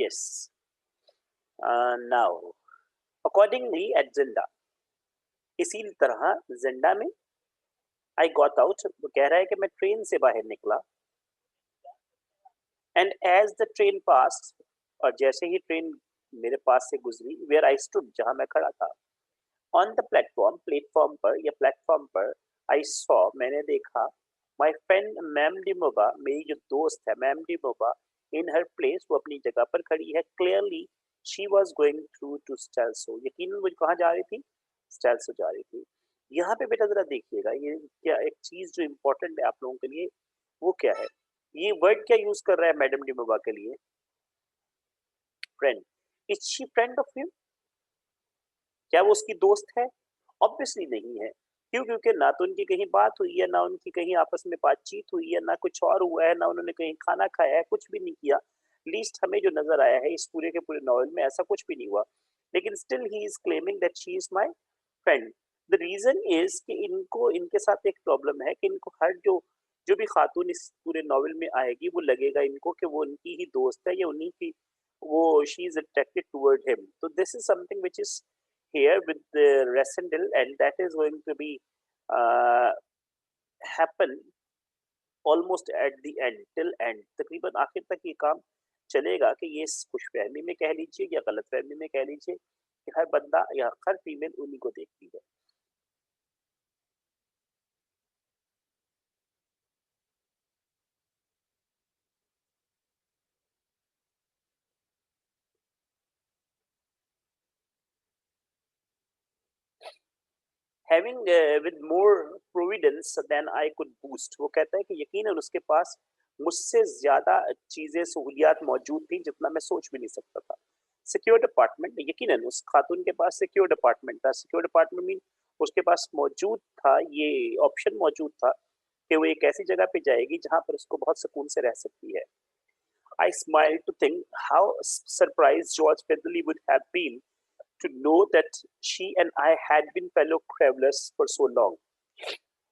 Yes. Now, accordingly at Zenda, इसी तरह जिंदा में आई गॉट आउट, वो कह रहा है कि मैं ट्रेन से बाहर निकला एंड एज द ट्रेन पास, और जैसे ही ट्रेन मेरे पास से गुजरी, वेयर आई स्टूड, जहां मैं खड़ा था, ऑन द प्लेटफॉर्म, प्लेटफॉर्म पर या प्लेटफॉर्म पर, आई सॉ, मैंने देखा, माई फ्रेंड मैम डिमोबा, मेरी जो दोस्त है मैम डिमोबा, इन हर प्लेस, वो अपनी जगह पर खड़ी है, clearly she was going through to Strelsau, यकीन वो कहाँ जा रही थी, स्टेल्सो जा रही थी। यहाँ पे बेटा जरा देखिएगा, ये क्या एक चीज जो इम्पोर्टेंट है आप लोगों के लिए, वो क्या है, ये वर्ड क्या यूज कर रहा है मैडम डिमोबा के लिए, friend. Is she friend of you, क्या वो उसकी दोस्त है? ऑब्वियसली नहीं है। क्यों? क्योंकि ना तो उनकी कहीं बात हुई है, ना उनकी कहीं आपस में बातचीत हुई है, ना कुछ और हुआ है, ना उन्होंने कहीं खाना खाया है, कुछ भी नहीं किया। लीस्ट हमें जो नजर आया है इस पूरे के पूरे नॉवल में, ऐसा कुछ भी नहीं हुआ। लेकिन still he is claiming that she is my friend. The reason is कि इनको, इनके साथ एक प्रॉब्लम है कि इनको हर जो जो भी खातून इस पूरे नॉवल में आएगी, वो लगेगा इनको कि वो उनकी ही दोस्त है या उन्हीं की, वो she is attracted toward him. तो this is something which is here with the Resendel, and that is going to be uh, happen almost at the end, till end, तकरीबन आखिर तक ये काम चलेगा कि ये खुशफहमी में कह लीजिए या गलतफहमी में कह लीजिए कि हर बंदा या हर फीमेल उन्हीं को देखती है। Having with more providence then I could boost, वो कहता है कि यकीनन उसके पास मुझसे ज्यादा चीजें सहूलियात मौजूद थी जितना मैं सोच भी नहीं सकता था। सिक्योर्ड अपार्टमेंट, यकीनन उस खातून के पास सिक्योर्ड अपार्टमेंट था। सिक्योर्ड अपार्टमेंट मीन उसके पास मौजूद था, ये ऑप्शन मौजूद था कि वो एक ऐसी जगह पे जाएगी जहां पर उसको बहुत सुकून से रह सकती है। I smile to think how surprise George Featherly would have been to know that she and I had been fellow travelers for so long.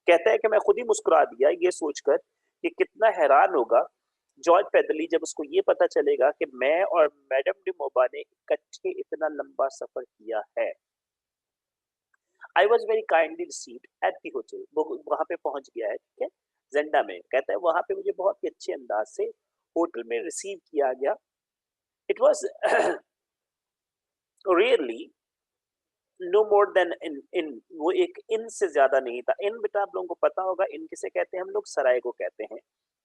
कहता है कि मैं खुद ही मुस्कुरा दिया ये सोचकर कि कितना हैरान होगा जॉर्ज पैदली जब उसको ये पता चलेगा कि मैं और मैडम डिमोबा ने इकट्ठे इतना लंबा सफर किया है। I was very kindly received at the hotel, वो वहां पे पहुंच गया है, ठीक है, जेंडा में। कहता है वहां पे मुझे बहुत ही अच्छे अंदाज से होटल में रिसीव किया गया। It was really no more than inn, वो एक इन से ज्यादा नहीं था। इन बेटा आप लोगों को पता होगा इन किसे कहते हैं, हम लोग सराय को कहते हैं।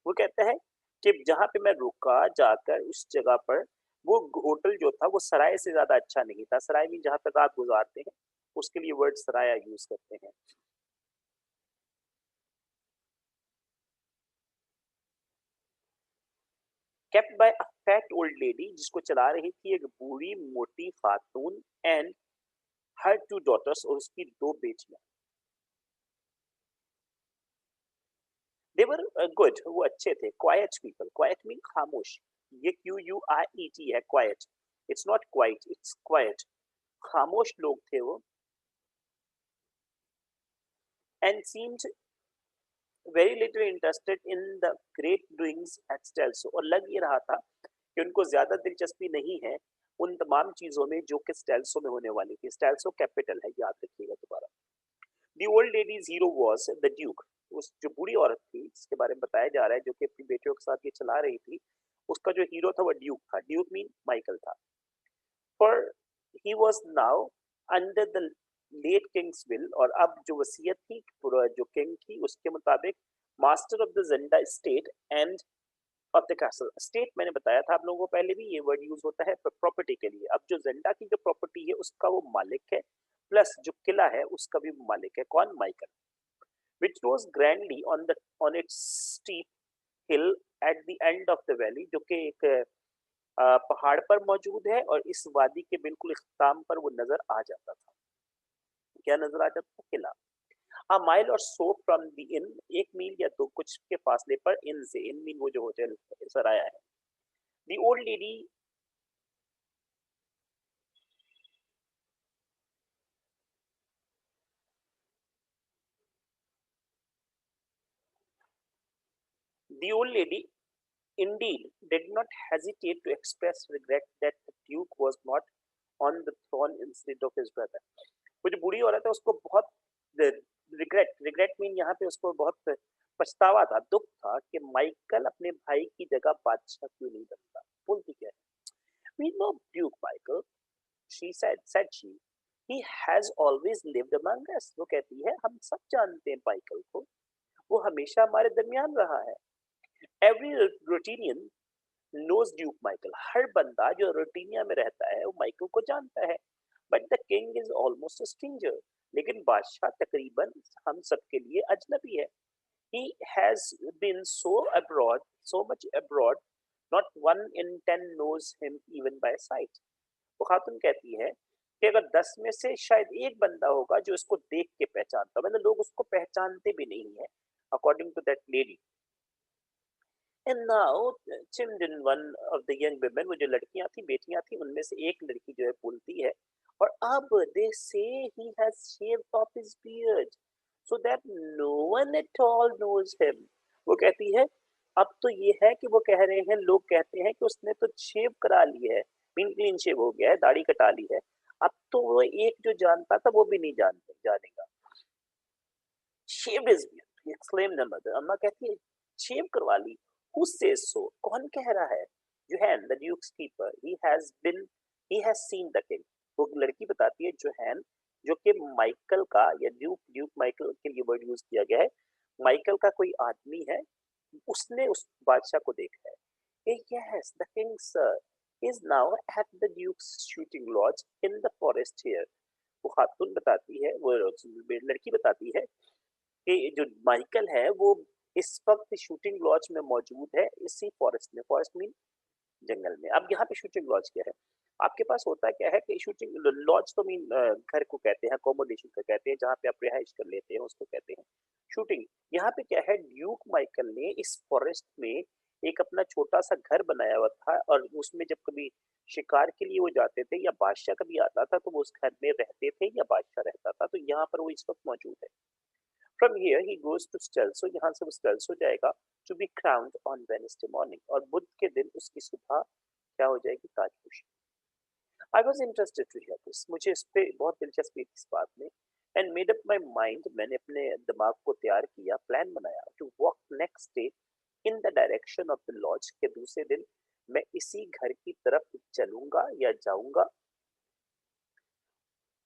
वो कहता है कि जहां पे मैं रुका जाकर उस जगह पर, वो होटल जो था वो सराय से ज्यादा अच्छा नहीं था। सराय में जहां पर रात गुजारते हैं उसके लिए वर्ड सराया यूज करते हैं। Kept bye a fat old lady, जिसको चला रही थी एक बूढ़ी मोटी खातून, एंड हर टू डॉटर्स, और उसकी दो बेटियां। दे वर गुड, वो अच्छे थे। क्वाइट पीपल, क्वाइट मीन खामोश, ये QUIET है, quiet. It's not quite, it's quiet. खामोश लोग थे वो। And seemed very little interested in the great doings at Strelsau, और लग ये रहा था कि उनको ज्यादा दिलचस्पी नहीं है उन तमाम चीजों में जो कि स्टेल्सो में होने वाली थी। स्टेल्सो कैपिटल है, याद रखिएगा दोबारा। The old ladies hero was the Duke, उस जो बूढ़ी औरत थी जिसके बारे में बताया जा रहा है जो कि अपनी बेटियों के साथ ये चला रही थी, उसका जो हीरो था वो ड्यूक था। ड्यूक मीन माइकल था। For he was now under the late king's will, और अब जो वसीयत थी पूरा जो किंग की उसके मुताबिक, master of the Zenda state and of the castle. State मैंने बताया था आप लोगों को पहले भी, ये वर्ड यूज होता है प्रॉपर्टी के लिए। अब जो जेंडा की जो प्रॉपर्टी है उसका वो मालिक है, प्लस जो किला है उसका भी मालिक है। कौन? Michael. which rose grandly on its steep hill at the end of the valley, जो कि एक पहाड़ पर मौजूद है, और इस वादी के बिल्कुल इख्ताम पर वो नजर आ जाता था। क्या नजर आ जाता था? किला। a mile or so from the inn, एक मील या दो कुछ के फासले पर इन से, इन मीन वो जो होटल सराया है। the old lady the old lady indeed did not hesitate to express regret that the Duke was not on the throne instead of his brother. वो जो बूढ़ी औरत है उसको बहुत रिग्रेट रिग्रेट मीन यहाँ पे उसको बहुत पछतावा था, दुख था कि माइकल अपने भाई की जगह बादशाह क्यों नहीं बनता। बोलती क्या है, we know Duke Michael, she said she, he has always lived among us। वो कहती है हम सब जानते हैं माइकल को, वो हमेशा हमारे दरमियान रहा है। एवरी रूटीनियन नोज ड्यूक माइकल, हर बंदा जो रूटीनिया में रहता है वो माइकल को जानता है। But the king is almost a stranger, लेकिन बादशाह तकरीबन हम सबके लिए अजनबी है। he has been so much abroad, not one in 10 knows him even by sight। वो खातून कहती है कि अगर 10 में से शायद एक बंदा होगा जो इसको देख के पहचानता, मतलब लोग उसको पहचानते भी नहीं है, according to that lady. And now Chimdon one of the young women, वो जो लड़कियां थी, बेटियां थी, उनमें से एक लड़की जो है बोलती है, और अब they say he has shaved off his beard so that no one at all knows him. वो कहती है अब तो ये है कि वो कह रहे हैं, लोग कहते हैं कि उसने तो शेव करा ली है, मीन क्लीन शेव हो गया है, दाढ़ी कटा ली है, अब तो वो एक जो जानता था वो भी नहीं जानेगा। shaved his beard, exclaimed the mother। अम्मा कहती है शेव करवा ली। Who says so? कौन कह रहा है? जोहैन the duke's keeper, he has seen the king। वो लड़की बताती है, जोहैन जो कि माइकल का, या ड्यूक माइकल के लिए वर्ड यूज किया गया है, माइकल का कोई आदमी है, उसने उस बादशाह को देखा है। Yes, the king sir is now at the duke's shooting lodge in the forest here। वो खातून बताती है, वो लड़की बताती है कि जो माइकल है वो इस वक्त शूटिंग लॉज में मौजूद है, इसी फॉरेस्ट में। फॉरेस्ट मीन जंगल में। अब यहाँ पे शूटिंग लॉज क्या है, आपके पास होता क्या है कि शूटिंग लॉज तो मीन घर को कहते हैं, अकोमोडेशन को कहते हैं, जहाँ पे आप रिहाइश कर लेते हैं उसको कहते हैं शूटिंग। यहाँ पे क्या है, ड्यूक माइकल ने इस फॉरेस्ट में एक अपना छोटा सा घर बनाया हुआ था, और उसमें जब कभी शिकार के लिए वो जाते थे या बादशाह कभी आता था तो वो उस घर में रहते थे या बादशाह रहता था, तो यहाँ पर वो इस वक्त मौजूद है। From here he goes to Stelso, यहाँ से वो Stelso जाएगा to be crowned on Wednesday morning, और बुध के दिन उसकी सुबह क्या हो जाएगी, ताजपोशी। I was interested to hear this, मुझे इस पे बहुत दिलचस्पी थी इस बात में, and made up my mind, मैंने अपने दिमाग को तैयार किया, प्लान बनाया to walk next day in the direction of the lodge, के दूसरे दिन मैं इसी घर की तरफ चलूंगा या जाऊंगा,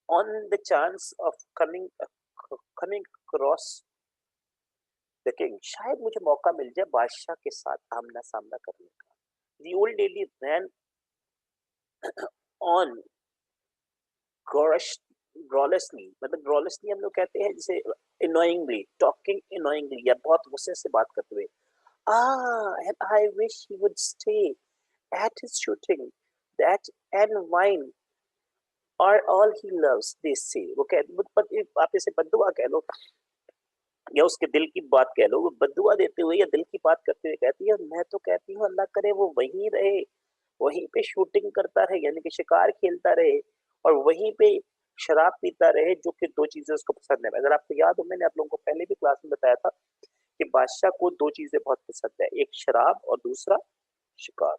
on the chance of coming across the king, शायद मुझे मौका मिल जाए बादशाह के साथ आमना सामना करने का। The old lady ran on growlishly, मतलब growlishly हम लोग कहते हैं जैसे annoyingly, talking annoyingly, या बहुत गुस्से से बात करते हुए। And I wish he would stay at his shooting, that and wine are all he loves, they say। वो कह, आप इसे बद्दुआ कह लो या उसके दिल की बात कह लो, वो बद्दुआ देते हुए या दिल की बात करते हुए कहती है, मैं तो कहती हूँ अल्लाह करे वो वहीं रहे, वहीं पे शूटिंग करता रहे, यानी कि शिकार खेलता रहे, और वहीं पे शराब पीता रहे, जो कि दो चीजें उसको पसंद है। अगर आपको याद हो, मैंने आप लोगों को पहले भी क्लास में बताया था कि बादशाह को दो चीजें बहुत पसंद है, एक शराब और दूसरा शिकार।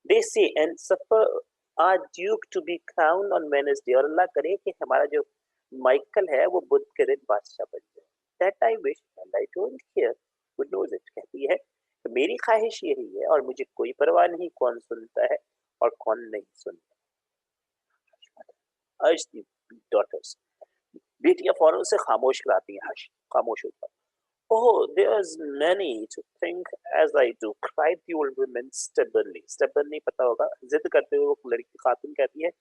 They say and suffer our duke to be crowned on Wednesday, और अल्लाह करे कि हमारा जो माइकल है वो बुध के दिन बादशाह बन जाए। That I wish and I don't care who knows it. कहती है कि मेरी ख्वाहिश यही है और मुझे कोई परवाह नहीं कौन सुनता है और कौन नहीं सुनता। अर्ज दी डॉटर्स, बेटियां फौरन से खामोश कराती हैं, हश, खामोश होता। Oh, there's many to think as I do, cried the old woman stubbornly। stubbornly पता होगा, जिद करते हुए वो लड़की खातून कहती है,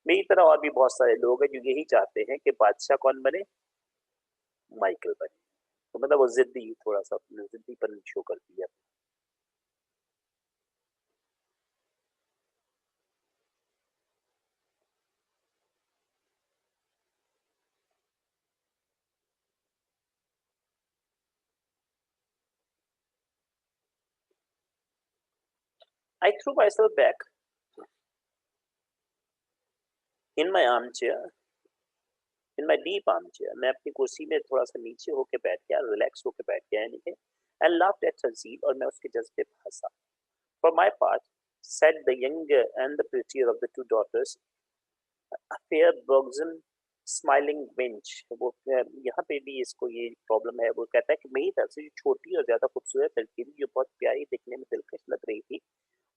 मेरी तरह और भी बहुत सारे लोग हैं जो यही चाहते हैं कि बादशाह कौन बने, माइकल बने। तो मतलब वो जिद्दी, थोड़ा सा जिद्दीपन शो करती है। I threw myself back in my armchair, in my deep armchair. मैं अपनी कुर्सी में थोड़ा सा नीचे होके बैठ गया, रिलैक्स होके बैठ गया, यानी कि and laughed at her zeal, और मैं उसके जज्बे पर हंसा. For my part, said the younger and the prettier of the two daughters, a fair buxom smiling bench. वो यहाँ पे भी इसको ये प्रॉब्लम है. वो कहता है कि मेरी तरफ से जो छोटी और ज्यादा खूबसूरत लड़की थी, जो बहुत प्यारी दिखने में दिलकश लग रही थी,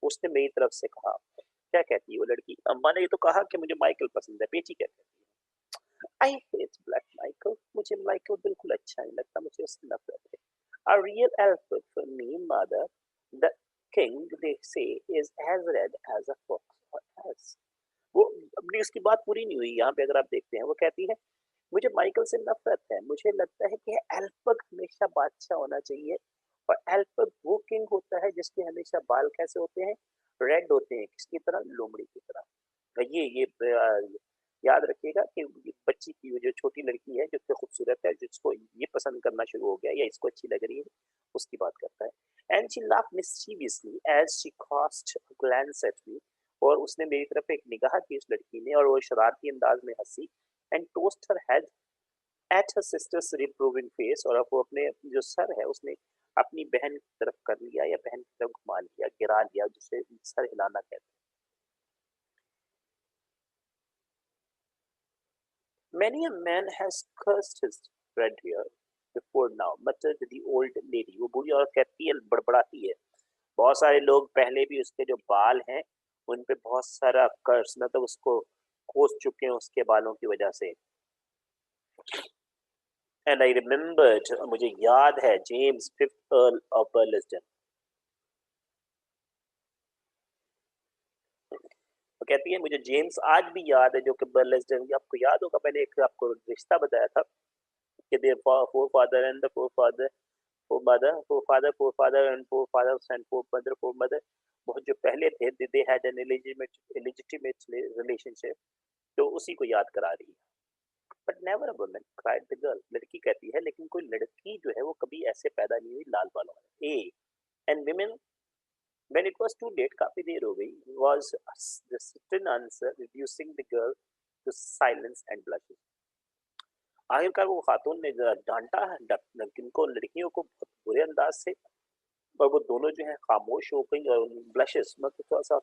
उसने मेरी तरफ से कहा. क्या कहती है वो लड़की? अम्मा ने ये तो कहा कि मुझे माइकल पसंद है. बेटी क्या कहती है? I hate black Michael. मुझे माइकल बिल्कुल अच्छा नहीं लगता. मुझे उससे नफरत है. A real Alfred for me, mother. The king, they say, is as red as a fox or as. वो अपनी उसकी बात पूरी नहीं हुई यहाँ पे. अगर आप देखते हैं, वो कहती है मुझे माइकल से नफरत है. मुझे लगता है कि एल्फब हमेशा बादशाह होना चाहिए, और एल्फब वो किंग होता है जिसके हमेशा बाल कैसे होते हैं? रेड होते हैं. किसकी तरह? लोमड़ी की तरह. तो ये याद रखिएगा कि ये बच्ची की, वो जो छोटी लड़की है जो इतनी खूबसूरत है, जिसको ये पसंद करना शुरू हो गया या इसको अच्छी लग रही है, उसकी बात करता है. And she laughed mischievously as she cast a glance at me. और उसने मेरी तरफ एक निगाह की, उस लड़की ने, और वो शरारती अंदाज में हंसी. And tossed her head at her sister's reproving face. और अब वो अपने जो सर है उसने अपनी बहन की तरफ कर लिया, या बहन की तरफ घुमा लिया, गिरा लिया, जिसे सर हिलाना कहते हैं. Many a man has cursed his friend here before now, muttered the old lady. वो बूढ़ी औरत कहती है, बड़बड़ाती है. बहुत सारे लोग पहले भी उसके जो बाल हैं, उन पे बहुत सारा कर्स, मतलब उसको कोस चुके हैं उसके बालों की वजह से. एंड आई रिमेम्बर्ड, मुझे याद है, जेम्स फिफ्थ अर्ल ऑफ बर्लिस्टन. वो कहती है मुझे जेम्स आज भी याद है, जो कि बर्लिस्टन की, आपको याद होगा, मैंने एक आपको रिश्ता बताया था कि their forefather and the forefather, forefather and forefathers and foremother, foremother. बहुत जो पहले थे, they had an illegitimate relationship. तो उसी को याद करा रही है. But never a woman cried the girl. लड़की कहती है लेकिन कोई लड़की जो है वो कभी ऐसे पैदा नहीं हुई लाल बालों में. A and women when it was too late, काफी देर हो गई, was the certain answer reducing the girl to silence and blushing. आखिरकार वो खातून ने डांटा किनको, लड़कियों को, बहुत बुरे अंदाज से. और वो दोनों जो है खामोश हो गई, और ब्लशेस, मतलब थोड़ा सा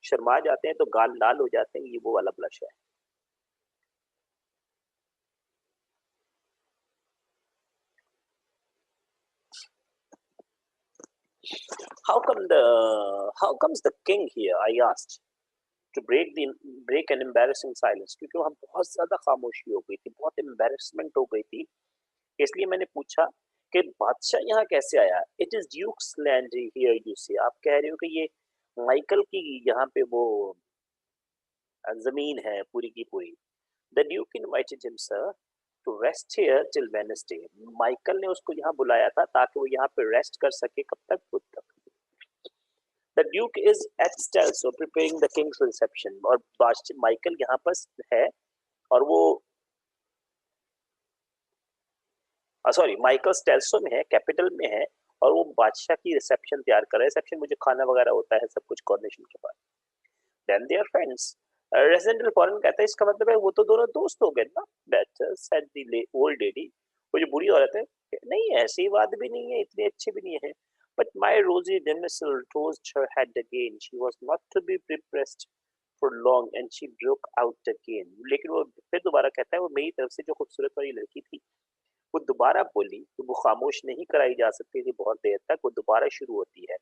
शर्मा जाते हैं तो गाल लाल हो जाते हैं. ये वो वाला ब्लश है. How comes the king here? I asked to break an embarrassing silence. क्योंकि वहाँ बहुत ज्यादा खामोशी हो गई थी, बहुत embarrassment हो गई थी. इसलिए मैंने पूछा कि बादशाह यहाँ कैसे आया? It is Duke's land here, you see. आप कह रहे हो कि ये माइकल की यहाँ पे वो जमीन है पूरी की पूरी. The Duke invited him, sir, to rest here till Wednesday. Michael ने उसको यहाँ बुलाया था ताकि वो यहाँ पे रेस्ट कर सके. कब तक? बुध तक. The Duke is at Stelso preparing the king's reception. और माइकल यहाँ पर है, और वो सॉरी, माइकल स्टेल्सो में है, कैपिटल में है, और वो बादशाह की रिसेप्शन तैयार कर रहा है. रिसेप्शन मुझे खाना वगैरह होता है सब कुछ कोरोनेशन के बाद. Then they are friends. Residential foreign कहता है, इसका मतलब है वो तो दोनों दोस्त हो गए ना. That said the old lady. वो जो बूढ़ी औरत है, नहीं ऐसी बात भी नहीं है, इतने अच्छे भी नहीं है. But my rosy demoiselle tossed her head again. She was not to be repressed for long, and she broke out again. लेकिन वो फिर दोबारा कहता है, वो मेरी तरफ से जो खूबसूरत वाली लड़की थी, वो दोबारा बोली. तो वो खामोश नहीं कराई जा सकती थी बहुत देर तक. वो दोबारा शुरू होती है.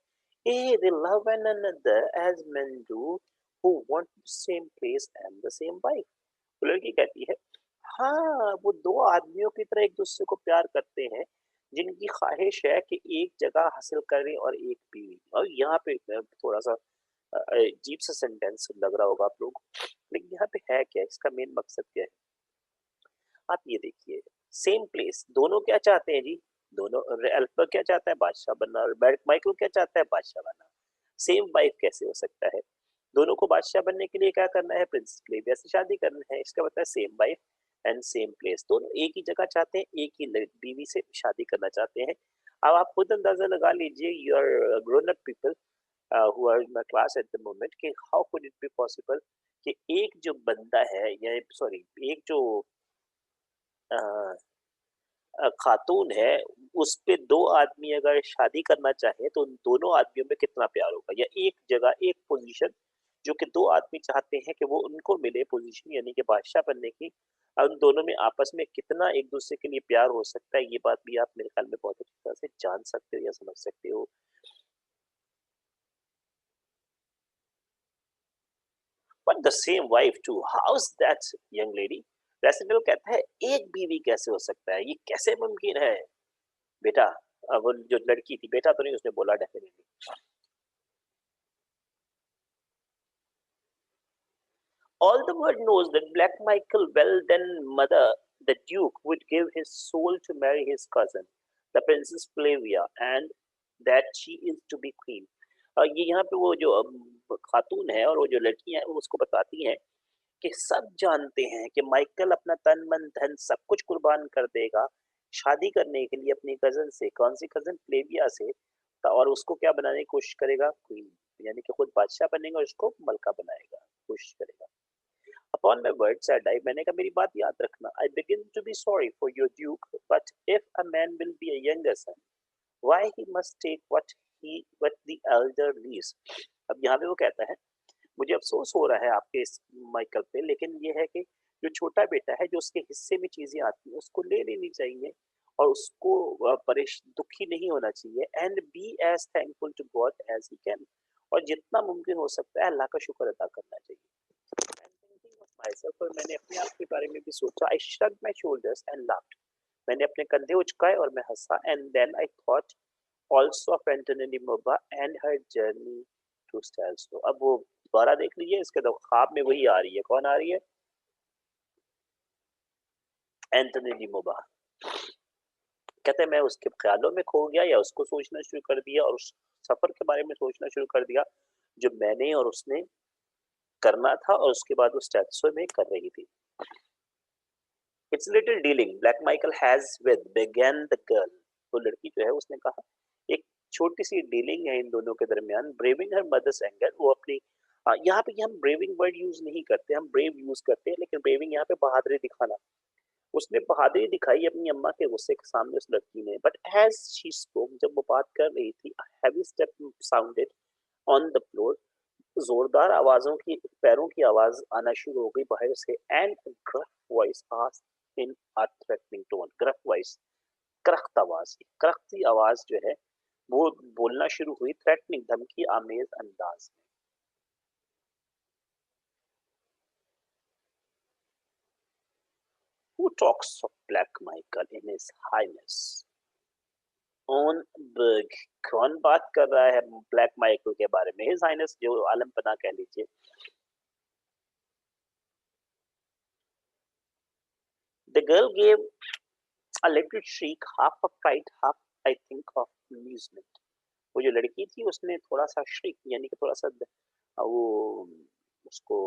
ए they love one another as men do who want the same place and the same wife. वो लड़की कहती है, हाँ, वो दो आदमियों की तरह एक दूसरे को प्यार करते हैं, जिनकी ख्वाहिश है कि एक जगह हासिल करें और एक बीवी. और यहाँ पे थोड़ा सा अजीब सा सेंटेंस लग रहा होगा आप लोग, लेकिन यहाँ पे है क्या, इसका मेन मकसद क्या है? आप ये देखिए, सेम प्लेस, दोनों क्या चाहते हैं जी? दोनों, अल्फा क्या चाहता है? बादशाह बनना. और माइकल क्या चाहता है? बादशाह बनना. सेम वाइफ कैसे हो सकता है? दोनों को बादशाह बनने के लिए क्या करना है? प्रिंसेस क्लेविया से शादी करना है. इसका मतलब same wife and same place. दोनों एक ही जगह चाहते हैं, एक ही बीवी से शादी करना चाहते हैं. अब आप खुद अंदाजा लगा लीजिए, you are grown up people who are in my class at the moment, कि how could it be possible कि एक जो बंदा है, या सॉरी, एक जो खातून है, उस पे 2 आदमी अगर शादी करना चाहे तो उन दोनों आदमियों में कितना प्यार होगा, या एक जगह एक पोजीशन जो कि 2 आदमी चाहते हैं कि वो उनको मिले पोजीशन यानी कि बादशाह बनने की, उन दोनों में आपस में कितना एक दूसरे के लिए प्यार हो सकता है, ये बात भी आप मेरे ख्याल में बहुत अच्छी तरह से जान सकते हो या समझ सकते हो। But the same wife too, how is that young lady? Residential कहता है एक बीवी कैसे हो सकता है, ये कैसे मुमकिन है बेटा? वो जो लड़की थी, बेटा तो नहीं उसने बोला definitely. All the world knows that Black Michael well then mother, the Duke, would give his soul to marry his cousin, the Princess Flavia, and that she is to be queen. ये यहाँ पे वो जो खातून है और वो जो लड़की है वो उसको बताती हैं कि सब जानते हैं कि माइकल अपना तन मन धन सब कुछ कुर्बान कर देगा शादी करने के लिए अपनी कजन से, कौन सी कजन, फ्लेविया से, और उसको क्या बनाने की कोशिश करेगा, क्वीन, यानी कि खुद बादशाह बनेगा और उसको मलका बनाएगा, कोशिश करेगा। Upon my word, said I, मैंने कहा मेरी बात याद रखना. I begin to be sorry for your duke, but if a man will be a younger son, why he must take what the elder leaves. अब यहाँ पे वो कहता है मुझे अफसोस हो रहा है आपके इस माइकल पे, लेकिन ये है कि जो छोटा बेटा है जो उसके हिस्से में चीजें आती हैं उसको ले लेनी चाहिए और उसको परेश दुखी नहीं होना चाहिए, and be as thankful to God as he can, और जितना मुमकिन हो सकता है अल्लाह का शुक्र अदा करना चाहिए। Thinking of myself, और मैंने अपने आप के बारे में भी सोचा। I shrugged my shoulders and laughed. मैंने अपने कंधे उचकाए और मैं हंसा। And then I thought also of Antonini Moba and her journey to Stelzno. अब वो दोबारा देख लीजिए, इसके तो ख्वाब में वही आ रही है। कौन आ रही है? एंटोनी मोबा। कहते हैं मैं उसके ख्यालों में खो गया या उसको सोचना शुरू कर दिया और उस सफर के बारे में सोचना शुरू कर दिया जो मैंने और उसने करना था और उसके बाद वो स्टेल्सो में कर रही थी। It's little dealing black Michael has with begun the girl, तो लड़की जो है उसने कहा एक छोटी सी डीलिंग है इन दोनों के दरमियान, ब्रेविंग हर मदर्स एंगर, वो अपनी यहाँ पे हम ब्रेविंग वर्ड यूज नहीं करते, हम ब्रेव यूज करते हैं, लेकिन ब्रेविंग यहाँ पे बहादुरी दिखाना। उसने बहादुरी दिखाई अपनी अम्मा के गुस्से के सामने उस लड़की ने, बट एज शी स्पोक, जब वो बात कर रही थी, heavy step sounded on the floor, जोरदार आवाजों की, पैरों की आवाज आना शुरू हो गई बाहर से, and gruff voice asked in a threatening tone, gruff voice, करख्त आवाज, करख्ती आवाज जो है वो बोलना शुरू हुई थ्रेटनिंग, धमकी आमेज अंदाज में। Who talks of Black Michael in his highness own berg? कौन बात कर रहा है ब्लैक माइकल के बारे में, हिज हाइनेस जो आलमपना कह लीजिए। The girl gave a little shriek, half of fright, half I think of amusement. वो जो लड़की थी उसने थोड़ा सा श्रिक यानी कि थोड़ा सा वो उसको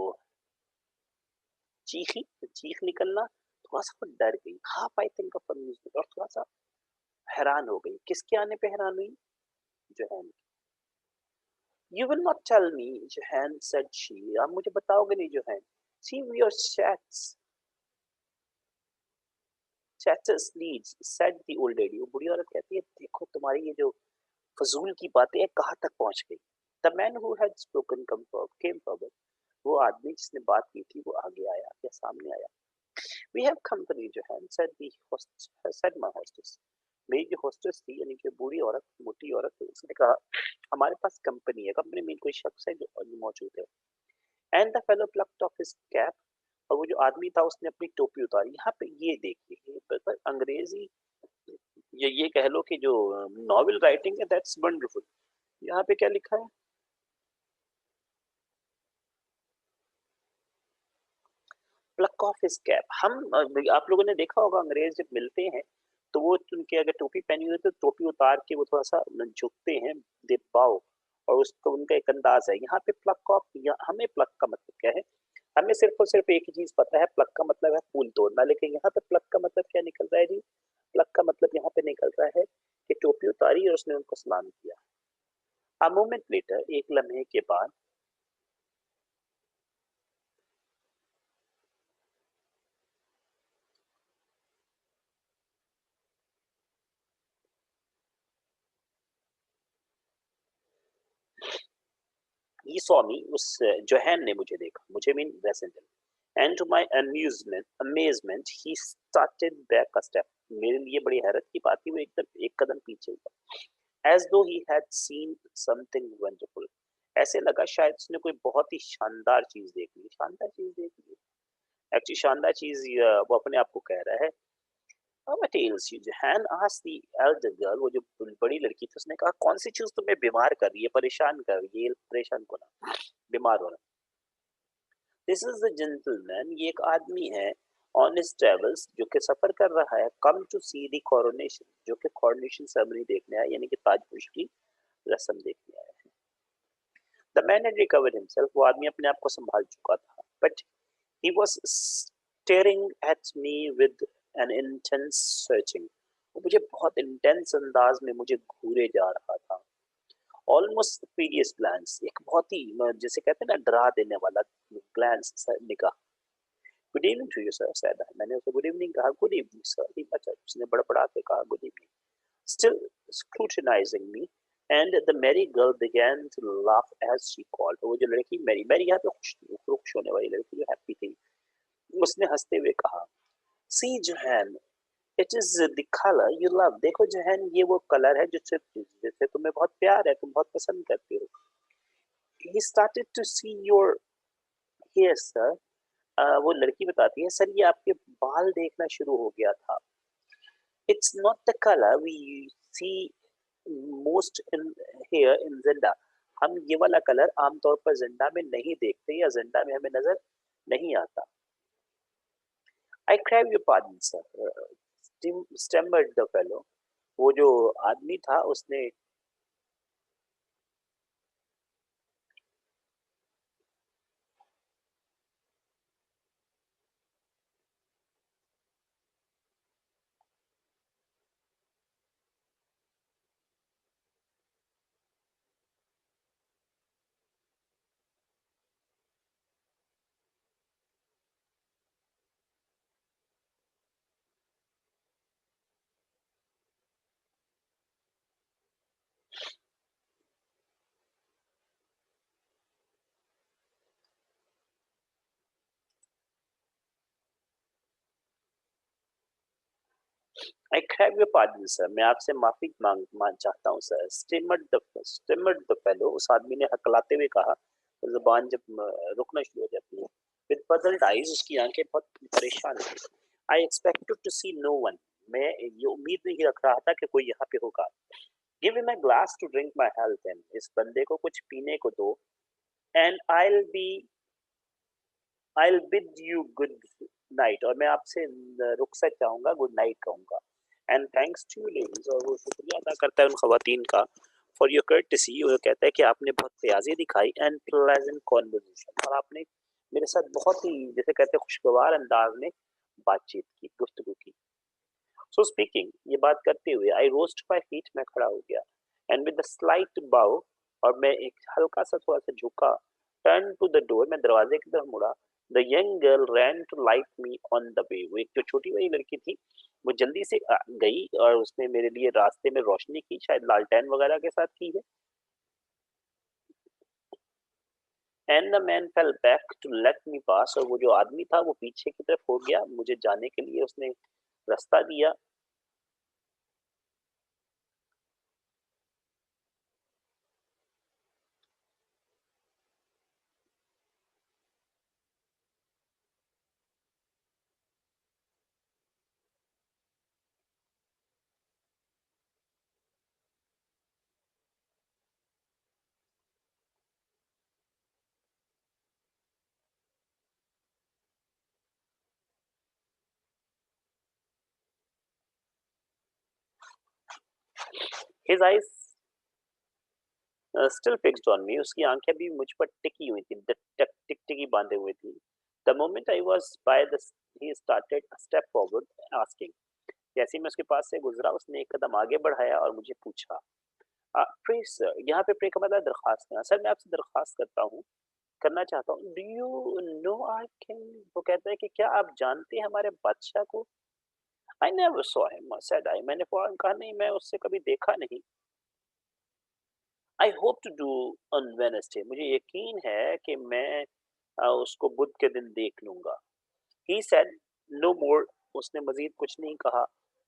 चीखी, चीख निकलना, थोड़ा सा वो डर गई, half I think of amusement, और थोड़ा सा हैरान हो गई। किसके आने पे हैरान हुई? Johann. You will not tell me Johann said she, आप मुझे बताओगे नहीं Johann? See your chats leads said the old lady, वो बुढ़ी औरत कहती है देखो तुम्हारी ये जो फजूल की बातें हैं कहाँ तक पहुंच गई। The man who had spoken came forward, वो आदमी जिसने बात की थी वो आगे आया या सामने आया। We have company Johann said the host, said my hostess, मेरी जो होस्टेस थी यानी कि बूढ़ी औरत, मोटी औरत, उसने कहा हमारे पास कंपनी है, कंपनी में कोई शख्स है जो मौजूद है। And the fellow plucked of his cap, और वो जो आदमी था उसने अपनी टोपी उतारी। यहाँ पे ये देखिए ये अंग्रेजी, ये कह लो कि जो नॉवेल राइटिंग है दैट्स वंडरफुल। यहाँ पे क्या लिखा है? Pluck off his cap. आप लोगों ने देखा होगा अंग्रेज जब मिलते हैं तो वो उनके अगर टोपी पहनी हुई है तो टोपी उतार के वो थोड़ा सा झुकते हैं, दे बाव, और उसका उनका एक अंदाज है। यहाँ पे प्लक ऑफ, हमें प्लक का मतलब क्या है? हमें सिर्फ और सिर्फ एक ही चीज पता है, प्लक का मतलब है फूल तोड़ना, लेकिन यहाँ पे प्लक का मतलब क्या निकल रहा है जी? प्लक का मतलब यहाँ पे निकल रहा है कि टोपी उतारी और उसने उनको सलाम किया। अ मोमेंट लेटर, एक लम्हे के बाद, ही सॉ मी, उस जोहैन ने मुझे देखा, मुझे mean resident, and to my amazement he started back a step. मेरे लिए बड़ी हैरत की बात थी, वो एकदम एक कदम पीछे हुआ, एज दो he had seen something wonderful. ऐसे लगा शायद उसने कोई बहुत ही शानदार चीज देख ली, शानदार चीज देख ली। एक्चुअली शानदार चीज वो अपने आप को कह रहा है। टेल्स यू, जहान आस्क्ड द एल्डर गर्ल, वो जो बड़ी लड़की थी, उसने कहा कौन सी चीज तुम्हें बीमार कर रही है, परेशान कर रही है, ये परेशान को ना, बीमार होना। दिस इज द जेंटलमैन, ये एक आदमी है, ऑन हिज ट्रेवल्स, जो कि सफर कर रहा है, come to see the coronation, जो कि कोरोनेशन सेरेमनी देखने आया, यानी कि ताजपोश की रस्म देखने आया है। The man had recovered himself, वो आदमी अपने आप को संभाल चुका था, but he was staring at me with an intense searching, वो मुझे बहुत इंटेंस अंदाज में मुझे घूरे जा रहा था। ऑलमोस्ट पीडियस ग्लैंस, एक बहुत ही जैसे कहते हैं ना डरा देने वाला ग्लैंस, निगाह। Good evening to you sir, said I, मैंने उसे गुड इवनिंग कहा। गुड इवनिंग सर, ही मचा, उसने बड़बड़ा के कहा good evening, still scrutinizing me, and the merry girl began to laugh as she called, वो जो लड़की मैरी, मैरी यहाँ पे खुश होने वाली लड़की जो हैप्पी थी, उसने हंसते हुए कहा, see Johann, it is the colour you love, देखो जोहैन, ये वो कलर है जिससे तुम्हें बहुत प्यार है, तुम बहुत पसंद करते हो। He started to see your hair sir, वो लड़की बताती है, सर ये आपके बाल देखना शुरू हो गया था। It's not the colour we see most in hair in Zenda, हम ये वाला कलर आमतौर पर जिंदा में नहीं देखते, या जिंदा में हमें नजर नहीं आता। आई crave your pardon sir, stammered the fellow, वो जो आदमी था उसने। आई crave your pardon sir, मैं आपसे माफी मान चाहता हूँ सर। stammered the fellow, उस आदमी ने हकलाते हुए कहा, जुबान जब रुकना शुरू हो जाती है। with puzzled eyes, उसकी आंखें बहुत परेशान थी। I expected to see no one, मैं ये उम्मीद नहीं रख रहा था कि कोई यहाँ पे होगा। give him a glass to drink my health in, इस बंदे को कुछ पीने को दो, and I'll bid you good night, और मैं आपसे रुखसत चाहूंगा, गुड नाइट कहूंगा। And thanks to you ladies, और वो शुक्रिया अदा करता है उन खवातीन का, फॉर योर कर्टेसी, वो कहता है कि आपने बहुत प्याजी दिखाई, एंड प्लेजेंट कॉन्वर्सेशन, और आपने मेरे साथ बहुत ही जैसे कहते हैं खुशगवार अंदाज में बातचीत की, गुफ्तगू की। सो स्पीकिंग, ये बात करते हुए, आई रोज टू माई फीट, मैं खड़ा हो गया, एंड विद द स्लाइट बाउ, और मैं एक हल्का सा थोड़ा सा झुका, टर्न टू द डोर, मैं दरवाजे की तरफ मुड़ा। The young girl ran to light me on the way, वो एक जो छोटी वाली लड़की थी, वो जल्दी से गई और उसने मेरे लिए रास्ते में रोशनी की, शायद लालटेन वगैरह के साथ की है। And the man fell back to let me pass, और वो जो आदमी था वो पीछे की तरफ हो गया, मुझे जाने के लिए उसने रास्ता दिया। His eyes still fixed on me, उसकी आंखें भी मुझ पर टिकी हुई थी, टिकटिकी बांधे हुए थी। The moment I was by the, he started a step forward, asking, जैसे ही मैं उसके पास से गुजरा, उसने एक कदम आगे बढ़ाया और मुझे पूछा, प्लीज सर, यहाँ पे प्रे का मतलब दरखास्त करना, सर मैं आपसे दरखास्त करता हूँ, करना चाहता हूँ, do you know I can, वो कहता है कि क्या आप जानते हैं हमारे बादशाह को। I never saw him, said I, मैंने फौरन कहा, नहीं मैं उससे कभी देखा नहीं। I hope to do on Wednesday, मुझे यकीन है कि मैं उसको बुध के दिन देख लूँगा। ही सेड नो मोर, उसने मज़ीद कुछ नहीं कहा,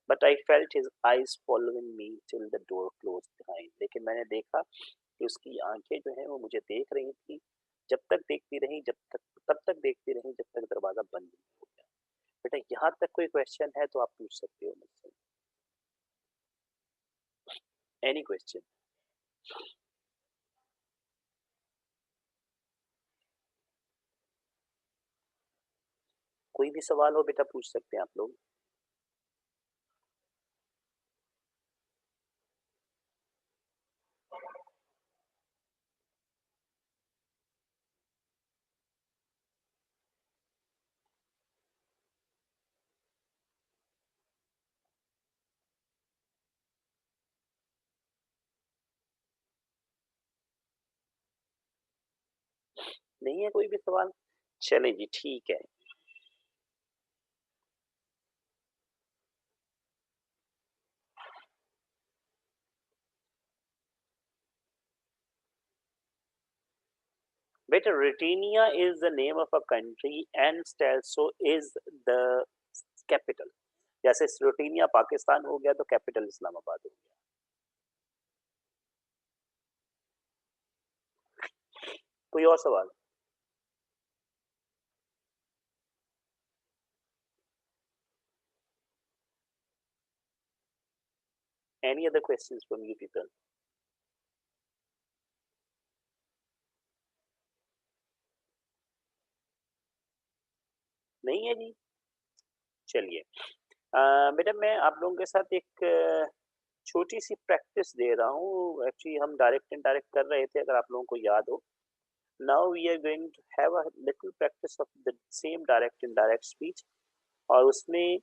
but I felt his eyes following me till the door closed behind, लेकिन मैंने देखा कि उसकी आँखें जो हैं वो मुझे देख रही थी, जब तक देखती रहीं, जब तक तब तक देखती रहीं जब तक दरवाज़ा बंद नहीं हो गया। बेटा यहाँ तक कोई क्वेश्चन है तो आप पूछ सकते हो मुझसे, एनी क्वेश्चन। कोई भी सवाल हो बेटा पूछ सकते हैं आप लोग। नहीं है कोई भी सवाल? चलें जी, ठीक है। बेटा Rutenia is the name of a country and Stelso is the capital. जैसे Rutenia पाकिस्तान हो गया तो कैपिटल इस्लामाबाद हो गया। कोई और सवाल? Any other questions from you people? नहीं है जी? चलिए। बेटा मैं आप लोगों के साथ एक छोटी सी प्रैक्टिस दे रहा हूँ। एक्चुअली हम डायरेक्ट इनडायरेक्ट कर रहे थे, अगर आप लोगों को याद हो। Now we are going to have a little practice of the same direct indirect speech, और उसमें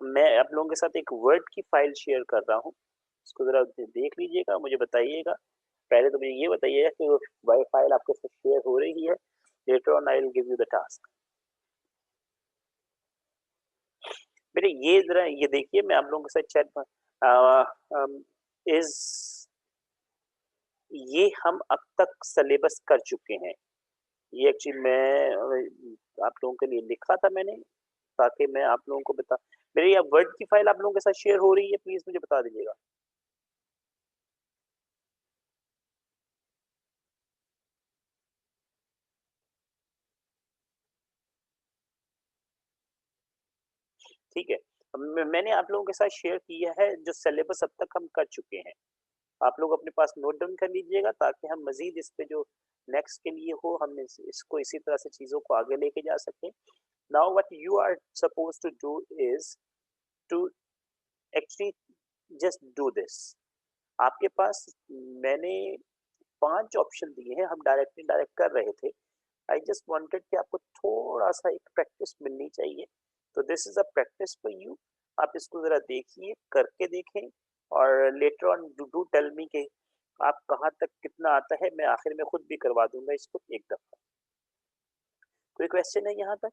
मैं आप लोगों के साथ एक वर्ड की फाइल शेयर कर रहा हूँ। इसको ज़रा देख लीजिएगा, मुझे बताइएगा। पहले तो मुझे ये बताइएगा कि वो फाइल आपके साथ शेयर हो रही है। Later on I will give you the task. बेटे ये ज़रा ये देखिए, मैं आप लोगों के साथ चैट इज़ ये हम अब तक सिलेबस कर चुके हैं। ये एक्चुअली मैं आप लोगों के लिए लिखा था मैंने, ताकि मैं आप लोगों को बता। मेरी ये वर्ड की फाइल आप लोगों के साथ शेयर हो रही है, प्लीज़ मुझे बता दीजिएगा। ठीक है। मैंने आप लोगों के साथ शेयर किया है जो सिलेबस अब तक हम कर चुके हैं। आप लोग अपने पास नोट डाउन कर लीजिएगा, ताकि हम मज़ीद इस पे जो नेक्स्ट के लिए हो, हम इसको इसी तरह से चीज़ों को आगे लेके जा सकें। Now what you are supposed to do is to actually just do this. आपके पास मैंने 5 ऑप्शन दिए हैं, हम डायरेक्ट इनडायरेक्ट कर रहे थे। आई जस्ट वांटेड कि आपको थोड़ा-सा एक प्रैक्टिस मिलनी चाहिए। तो this is a practice for you. आप इसको ज़रा देखिए, करके देखें, और later on do do tell me कि आप कहाँ तक कितना आता है। मैं आखिर में खुद भी करवा दूँगा इसको एक दफ़ा। कोई क्वेश्चन है यहाँ तक?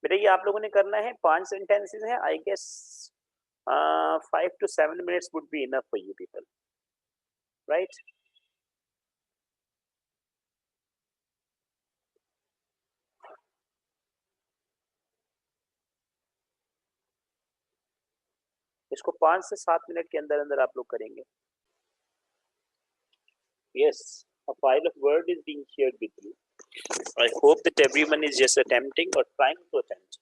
बेटा ये आप लोगों ने करना है, 5 सेंटेंसेस हैं, I guess 5 to 7 minutes would be enough for you people, right? इसको 5 से 7 मिनट के अंदर अंदर आप लोग करेंगे। Yes, a pile of word is being shared with you. I hope that everyone is just attempting or trying to attempt.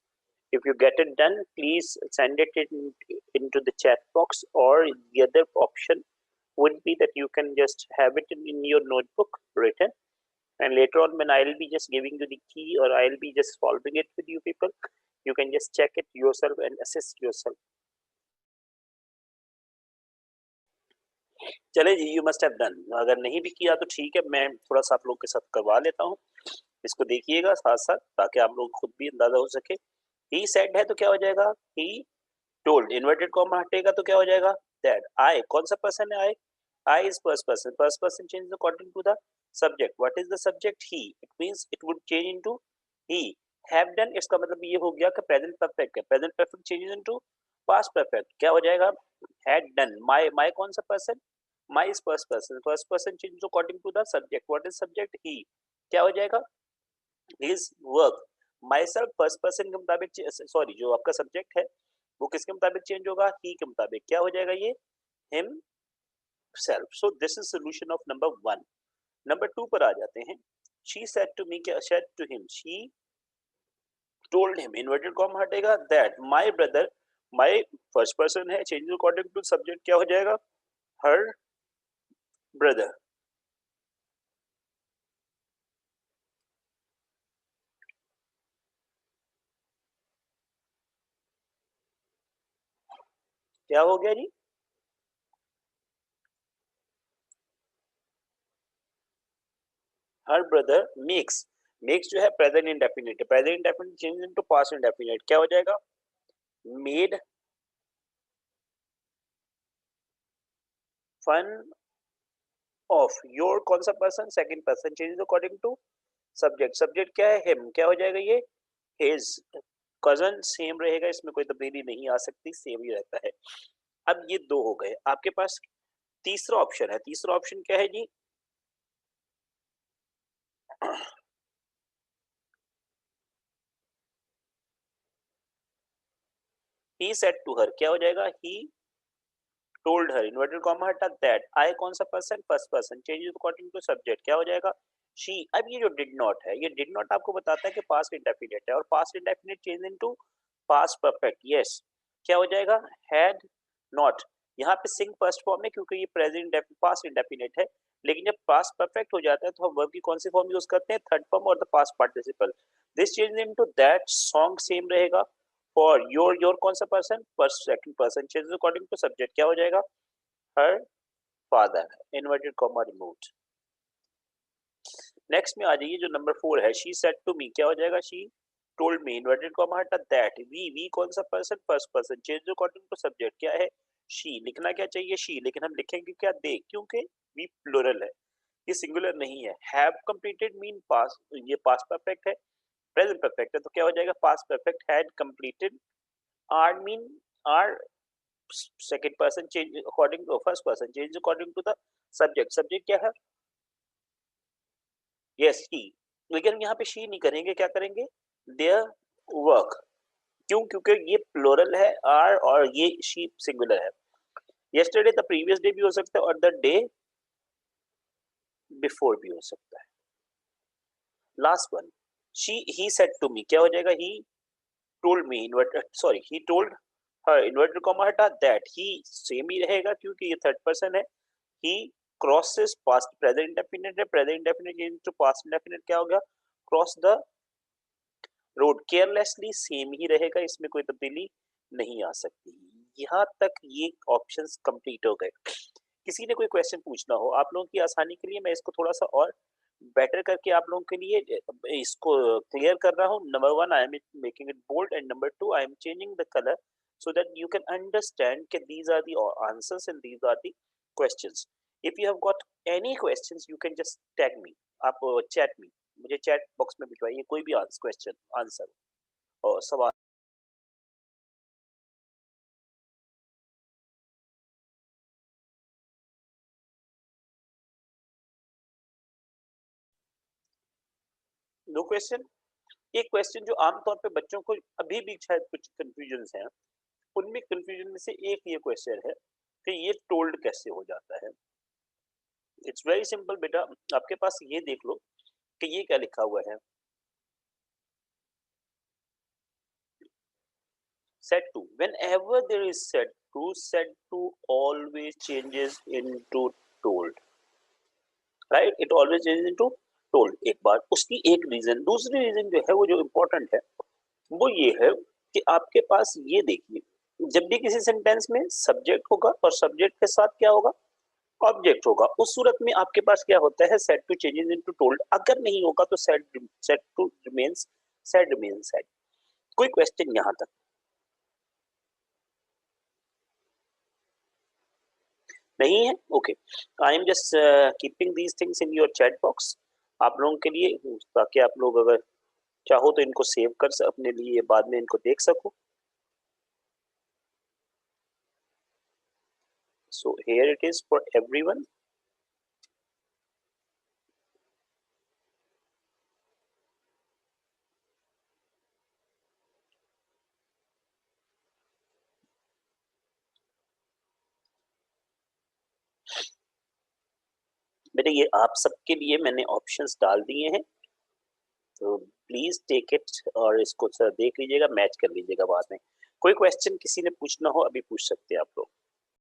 If you get it done, please send it into the chat box, or the other option would be that you can just have it in your notebook written, and later on when I'll be just giving you the key or I'll be just solving it with you people, you can just check it yourself and assess yourself. चले जी, you must have done. अगर नहीं भी किया तो ठीक है, मैं थोड़ा सा आप लोगों के साथ करवा लेता हूँ। इसको देखिएगा साथ साथ, ताकि आप लोग खुद भी अंदाजा हो सके। ही सेड है तो क्या हो जाएगा, ही टोल्ड, इन्वर्टेड कॉमा हटेगा तो क्या हो जाएगा, दैट। आई कौन सा पर्सन है, I is first person change according to the subject. What is the subject, he, it means it would change into he. Have done, इसका मतलब ये हो गया कि प्रेजेंट परफेक्ट है, present perfect changes into past perfect, क्या हो जाएगा, हैड डन। माय कौन सा person, my is first person change according to the subject. What is subject, he, क्या हो जाएगा, his work. My self first person के मुताबिक, सॉरी जो आपका सब्जेक्ट है वो किसके मुताबिक चेंज होगा, ही के मुताबिक, क्या हो जाएगा ये, him self. So this is solution of number 1। Number 2 पर आ जाते हैं। शी सेड टू मी, क्या said to him, she told him, inverted comma हटेगा, that my brother, my first person है, चेंज अकॉर्डिंग टू सब्जेक्ट, क्या हो जाएगा, her brother. क्या हो गया जी, हर ब्रदर मेक्स, मेक्स जो है प्रेजेंट इंडेफिनिट है, present indefinite change into past indefinite, क्या हो जाएगा, मेड फन ऑफ योर कौन सा person, second person change according to subject. Subject क्या है, हिम, क्या हो जाएगा ये, हिज। कजन सेम रहेगा, इसमें कोई तब्दीली नहीं आ सकती, सेम ही रहता है। अब ये दो हो गए, आपके पास तीसरा ऑप्शन है। तीसरा ऑप्शन क्या है जी, ही सेड टू हर, क्या हो जाएगा, he told her, inverted comma हटा, दैट। आई कौन सा person, first person change according to subject, क्या हो जाएगा, शी। अब ये जो डिड नॉट है, ये डिड नॉट आपको बताता है कि पास्ट इंडेफिनिट है, और past indefinite change into past perfect, yes, क्या हो जाएगा, हैड नॉट। यहाँ पे सिंग फर्स्ट फॉर्म है क्योंकि ये प्रेजेंट पास्ट इंडेफिनिट है, लेकिन जब पास्ट परफेक्ट हो जाता है तो हम वर्ब की कौन सी फॉर्म यूज करते हैं, थर्ड फॉर्म और the past participle. This change into that, सॉन्ग सेम रहेगा। फॉर योर कौन सा person, first second person change according to subject, क्या हो जाएगा, her father, inverted comma removed. Next में आ जाइए, जो नंबर 4 है, शी सेड टू मी, क्या हो जाएगा, she told me, inverted comma हटा, दैट। वी कौन सा person, first person change according to subject, क्या है, शी। लिखना क्या चाहिए, शी, लेकिन हम लिखेंगे क्या, दे, क्योंकि वी प्लूरल है, ये सिंगुलर नहीं है। हैव कंप्लीटेड मीन पास्ट, ये पास्ट परफेक्ट है, प्रेजेंट परफेक्ट है, तो क्या हो जाएगा, past perfect had completed. Are mean, are second person change according to first person change according to the subject. Subject क्या है, यस, ही। लेकिन हम यहाँ पे शी नहीं करेंगे, क्या करेंगे, देयर वर्क। क्यों, क्योंकि ये प्लूरल है आर, और ये शी सिंगुलर है। यस्टरडे द प्रीवियस डे भी हो सकता है और द डे बिफोर भी हो सकता है। Last one, she he said to me, क्या हो जाएगा, he told me, inverted, sorry, he told her, inverted comma हटा, दैट। ही सेम ही रहेगा क्योंकि ये थर्ड पर्सन है। He crosses past, present indefinite है, present indefinite change to past indefinite, क्या हो गया, cross the road. Carelessly same ही रहेगा, इसमें कोई तब्दीली नहीं आ सकती। यहाँ तक ये ऑप्शंस कंप्लीट हो गए। किसी ने कोई क्वेश्चन पूछना हो, आप लोगों की आसानी के लिए मैं इसको थोड़ा सा और बेटर करके आप लोगों के लिए इसको क्लियर कर रहा हूँ। Number 1, I am making it bold, and number 2, I am changing the colour so that you can understand that these are the answers and these are the questions. If you have got any questions, you can just tag me, आप chat me, मुझे chat box में भिजवाइए कोई भी question answer. और सवाल no question. एक question जो आमतौर पे बच्चों को अभी भी शायद कुछ कंफ्यूजन हैं, उनमें कंफ्यूजन में से एक ये क्वेश्चन है कि ये टोल्ड कैसे हो जाता है। इट्स वेरी सिंपल बेटा, आपके पास ये देख लो कि ये क्या लिखा हुआ है, set to, whenever there is set to always changes into told, right? It always changes into told। एक बार उसकी एक रीजन, दूसरी रीजन जो है वो जो इम्पोर्टेंट है वो ये है कि आपके पास ये देखिए, जब भी किसी सेंटेंस में सब्जेक्ट होगा और सब्जेक्ट के साथ क्या होगा, ऑब्जेक्ट होगा, उस सूरत में आपके पास क्या होता है, said to changes into told. अगर नहीं होगा तो said to remains said, remains said. कोई क्वेश्चन यहाँ तक नहीं है? Okay, I am just keeping these things in your chat box आप लोगों के लिए, ताकि आप लोग अगर चाहो तो इनको सेव कर अपने लिए बाद में इनको देख सको। So here it is for everyone. बेटा ये आप सबके लिए मैंने ऑप्शंस डाल दिए हैं, तो प्लीज टेक इट और इसको सर देख लीजिएगा, मैच कर लीजिएगा बाद में। कोई क्वेश्चन किसी ने पूछना हो अभी पूछ सकते हैं आप लोग।